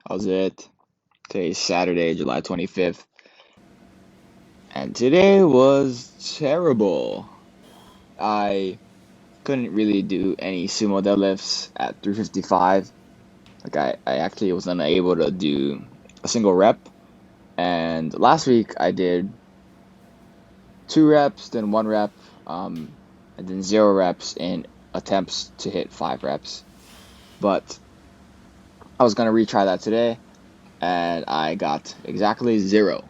How's it? Today's Saturday, July 25th, and today was terrible. I couldn't really do any sumo deadlifts at 355. I actually was unable to do a single rep. And last week I did 2 reps, then 1 rep, and then 0 reps in attempts to hit 5 reps. But I was gonna retry that today, and I got exactly 0.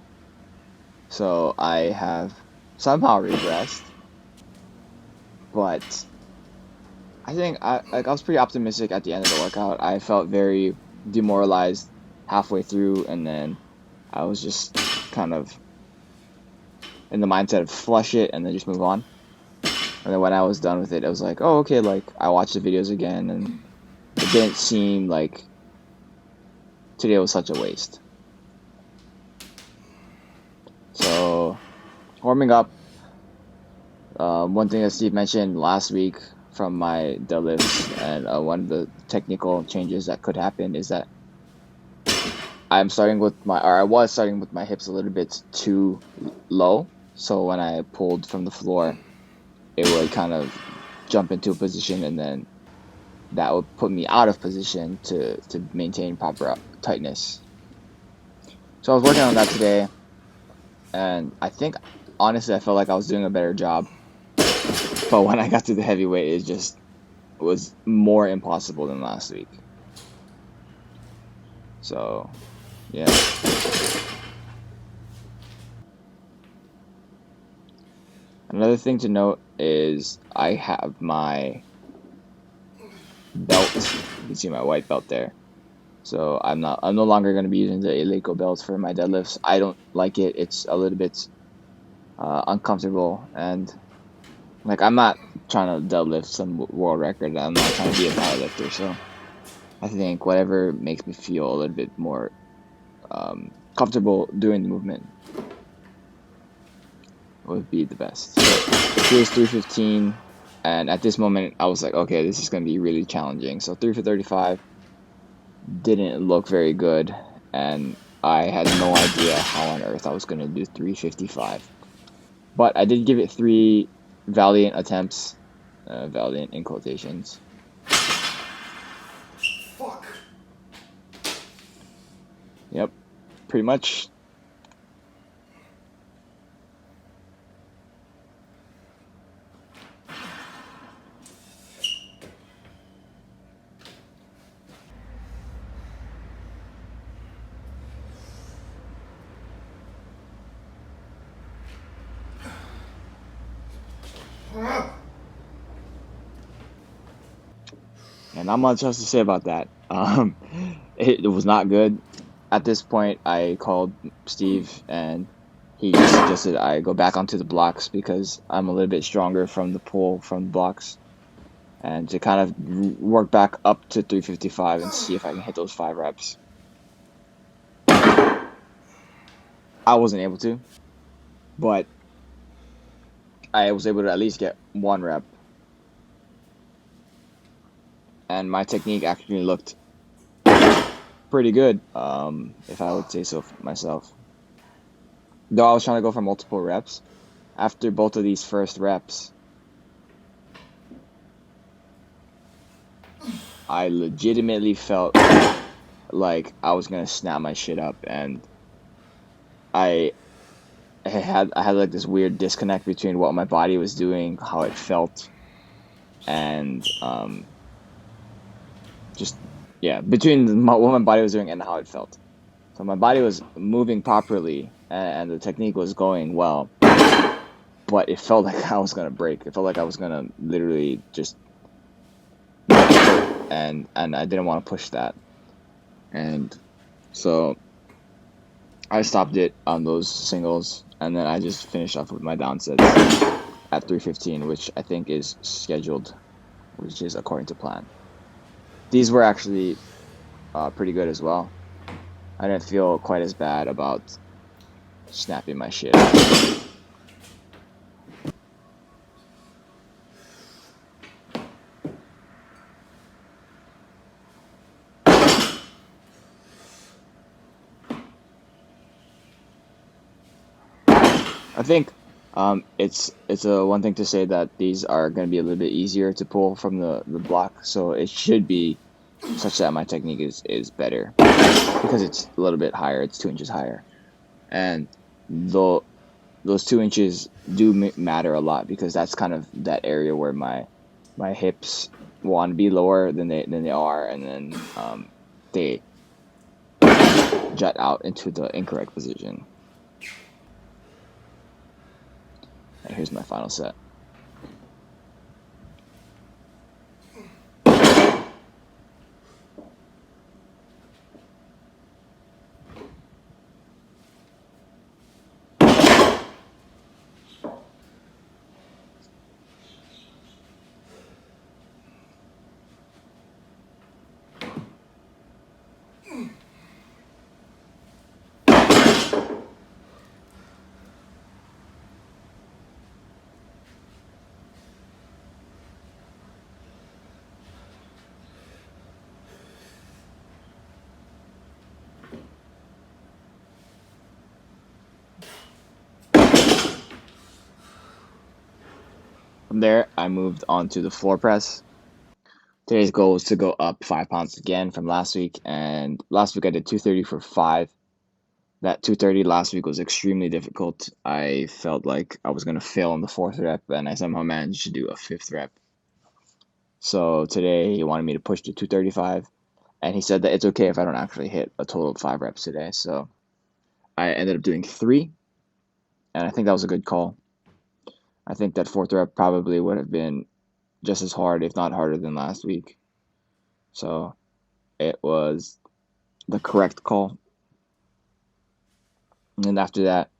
So I have somehow regressed, but I think I was pretty optimistic at the end of the workout. I felt very demoralized halfway through, and then I was just kind of in the mindset of flush it and then just move on. And then when I was done with it, I was like, oh, okay, like I watched the videos again, and it didn't seem like today was such a waste. So, warming up, one thing that Steve mentioned last week from my deadlifts, and one of the technical changes that could happen is that I was starting with my hips a little bit too low. So when I pulled from the floor, it would kind of jump into a position, and then that would put me out of position to maintain proper tightness. So I was working on that today, and I think honestly I felt like I was doing a better job. But when I got to the heavyweight, it just was more impossible than last week. So, yeah. Another thing to note is I have my belt. You can see my white belt there. So I'm no longer going to be using the Eleiko belt for my deadlifts. I don't like it. It's a little bit uncomfortable, and like I'm not trying to deadlift some world record. I'm not trying to be a powerlifter. So I think whatever makes me feel a little bit more comfortable doing the movement would be the best. So here's 315, and at this moment I was like, okay, this is going to be really challenging. So 3 for 35 didn't look very good, and I had no idea how on earth I was going to do 355. But I did give it 3 valiant attempts, valiant in quotations. Fuck. Yep, pretty much. And not much else to say about that. It was not good. At this point, I called Steve, and he suggested I go back onto the blocks because I'm a little bit stronger from the pull from the blocks, and to kind of work back up to 355 and see if I can hit those 5 reps. I wasn't able to, but I was able to at least get 1 rep. And my technique actually looked pretty good, if I would say so myself. Though I was trying to go for multiple reps, after both of these first reps, I legitimately felt like I was gonna snap my shit up, and I had like this weird disconnect between what my body was doing, how it felt, and between what my body was doing and how it felt. So my body was moving properly, and the technique was going well, but it felt like I was gonna break. It felt like I was gonna literally just hurt, and I didn't want to push that, and so I stopped it on those singles, and then I just finished off with my down sets at 315, which I think is scheduled, which is according to plan. These were actually pretty good as well. I didn't feel quite as bad about snapping my shit up. I think it's a one thing to say that these are going to be a little bit easier to pull from the block, so it should be such that my technique is better because it's a little bit higher. It's 2 inches higher, and though those 2 inches do matter a lot because that's kind of that area where my hips want to be lower than they are, and then they jut out into the incorrect position. And here's my final set. From there, I moved on to the floor press. Today's goal was to go up 5 pounds again from last week, and last week I did 230 for 5. That 230 last week was extremely difficult. I felt like I was going to fail on the fourth rep, and I somehow managed to do a fifth rep. So today he wanted me to push to 235, and he said that it's okay if I don't actually hit a total of 5 reps today. So I ended up doing 3, and I think that was a good call. I think that fourth rep probably would have been just as hard, if not harder, than last week. So it was the correct call. And after that,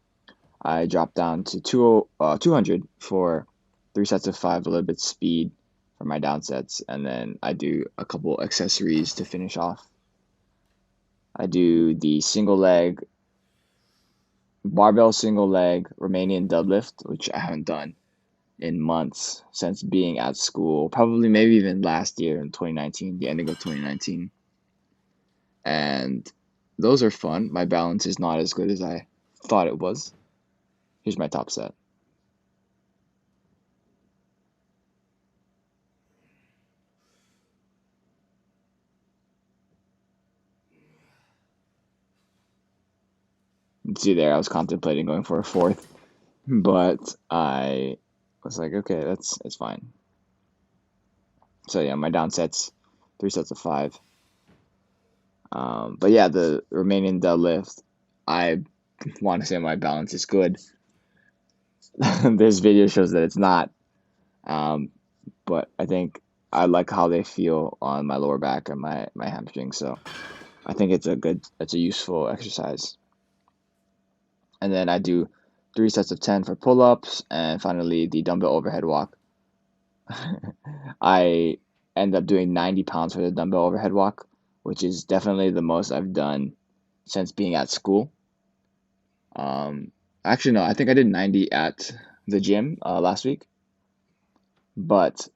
I dropped down to 200 for 3 sets of 5, a little bit speed for my down sets, and then I do a couple accessories to finish off. I do the single leg, barbell single leg Romanian deadlift, which I haven't done in months since being at school, probably maybe even last year in 2019, the ending of 2019. And those are fun. My balance is not as good as I thought it was. Here's my top set. See there, I was contemplating going for a fourth, but I was like, okay, it's fine. So yeah, my down sets, 3 sets of 5. But yeah, the Romanian deadlift, I want to say my balance is good. This video shows that it's not, but I think I like how they feel on my lower back and my hamstring. So I think it's a useful exercise. And then I do 3 sets of 10 for pull-ups, and finally the dumbbell overhead walk. I end up doing 90 pounds for the dumbbell overhead walk, which is definitely the most I've done since being at school. Actually, no, I think I did 90 at the gym last week, but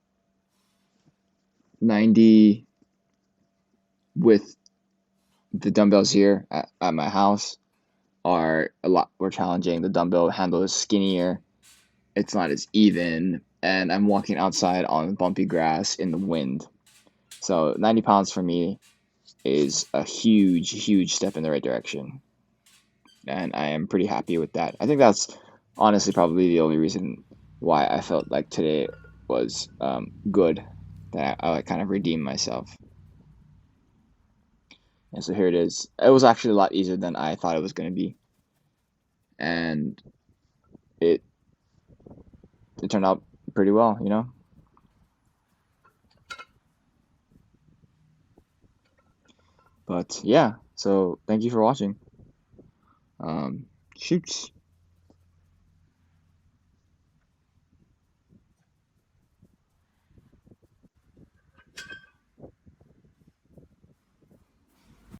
90 with the dumbbells here at my house are a lot more challenging. The dumbbell handle is skinnier, it's not as even, and I'm walking outside on bumpy grass in the wind. So 90 pounds for me is a huge, huge step in the right direction. And I am pretty happy with that. I think that's honestly probably the only reason why I felt like today was good, that I like kind of redeemed myself. And so here it is. It was actually a lot easier than I thought it was going to be. And it it turned out pretty well, you know? But yeah, so thank you for watching. Shoots.